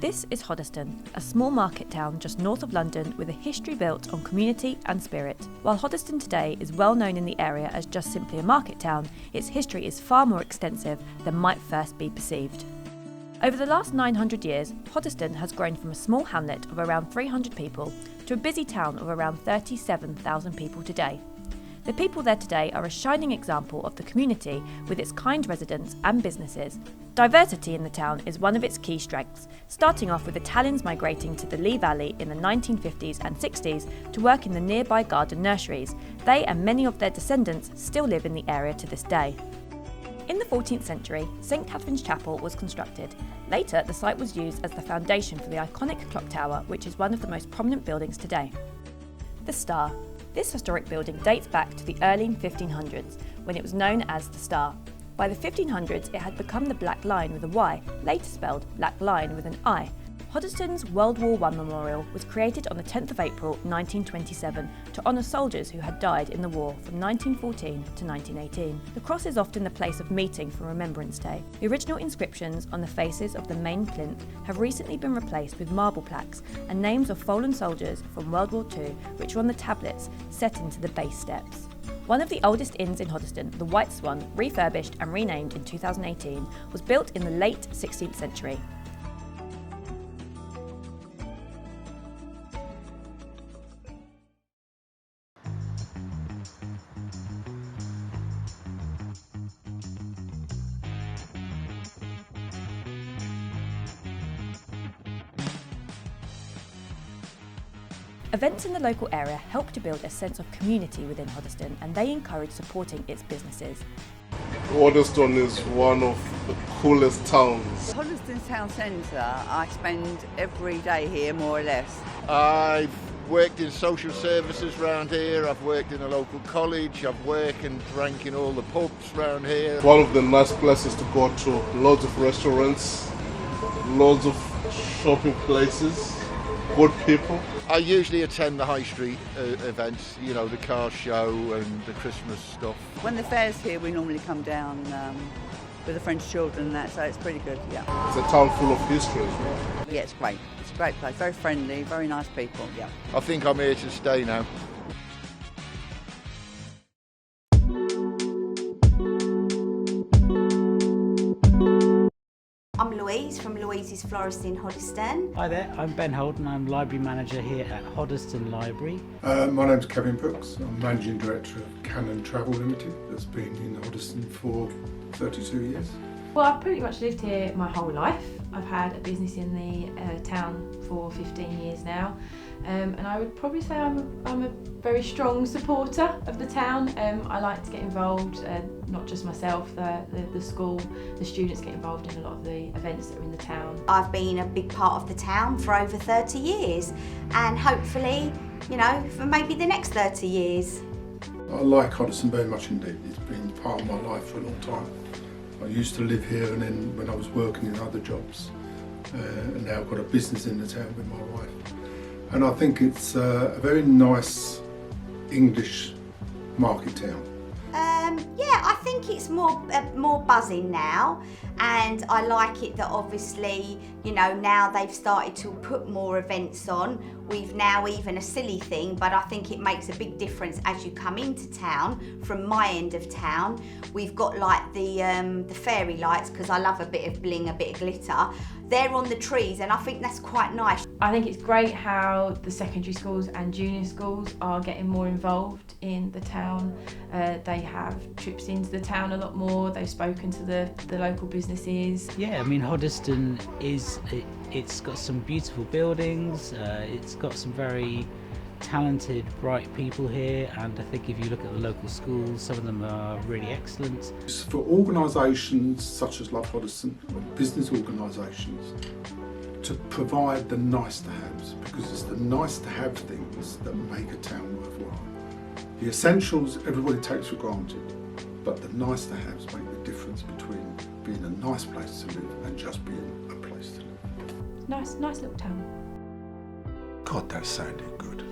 This is Hoddesdon, a small market town just north of London with a history built on community and spirit. While Hoddesdon today is well known in the area as just simply a market town, its history is far more extensive than might first be perceived. Over the last 900 years, Hoddesdon has grown from a small hamlet of around 300 people to a busy town of around 37,000 people today. The people there today are a shining example of the community with its kind residents and businesses. Diversity in the town is one of its key strengths, starting off with Italians migrating to the Lee Valley in the 1950s and 60s to work in the nearby garden nurseries. They and many of their descendants still live in the area to this day. In the 14th century, St Catherine's Chapel was constructed. Later, the site was used as the foundation for the iconic clock tower, which is one of the most prominent buildings today. The Star. This historic building dates back to the early 1500s, when it was known as the Star. By the 1500s, it had become the Black Line with a Y, later spelled Black Line with an I. Hoddesdon's World War I Memorial was created on the 10th of April 1927 to honour soldiers who had died in the war from 1914 to 1918. The cross is often the place of meeting for Remembrance Day. The original inscriptions on the faces of the main plinth have recently been replaced with marble plaques and names of fallen soldiers from World War II, which are on the tablets set into the base steps. One of the oldest inns in Hoddesdon, the White Swan, refurbished and renamed in 2018, was built in the late 16th century. Events in the local area help to build a sense of community within Hoddesdon, and they encourage supporting its businesses. Hoddesdon is one of the coolest towns. Hoddesdon town centre, I spend every day here more or less. I've worked in social services around here, I've worked in a local college, I've worked and drank in all the pubs around here. One of the nice places to go to, loads of restaurants, loads of shopping places, good people. I usually attend the high street events, you know, the car show and the Christmas stuff. When the fair's here, we normally come down with the French children and that, so it's pretty good, yeah. It's a town full of history as well. Yeah, it's great. It's a great place, very friendly, very nice people, yeah. I think I'm here to stay now. I'm Louise from Louise's Florist in Hoddesdon. Hi there, I'm Ben Holden. I'm Library Manager here at Hoddesdon Library. My name's Kevin Brooks. I'm Managing Director of Cannon Travel Limited that's been in Hoddesdon for 32 years. Well, I've pretty much lived here my whole life. I've had a business in the town for 15 years now, and I would probably say I'm a very strong supporter of the town. I like to get involved, not just myself, the school, the students get involved in a lot of the events that are in the town. I've been a big part of the town for over 30 years and hopefully, you know, for maybe the next 30 years. I like Hoddesdon very much indeed. It's been part of my life for a long time. I used to live here, and then when I was working in other jobs, and now I've got a business in the town with my wife. And I think it's a very nice English market town. Yeah, I think it's more buzzing now, and I like it that obviously, you know, now they've started to put more events on. We've now even a silly thing, but I think it makes a big difference as you come into town from my end of town. We've got like the fairy lights, because I love a bit of bling, a bit of glitter. They're on the trees, and I think that's quite nice. I think it's great how the secondary schools and junior schools are getting more involved in the town. They have trips into the town a lot more. They've spoken to the local businesses. Yeah, I mean Hoddesdon it's got some beautiful buildings, it's got some very talented, bright people here, and I think if you look at the local schools, some of them are really excellent. For organisations such as Love Hoddesdon, business organisations, to provide the nice to haves, because it's the nice to have things that make a town worthwhile. The essentials everybody takes for granted, but the nice to haves make the difference between being a nice place to live and just being a place to live. Nice little town. God, that sounded good.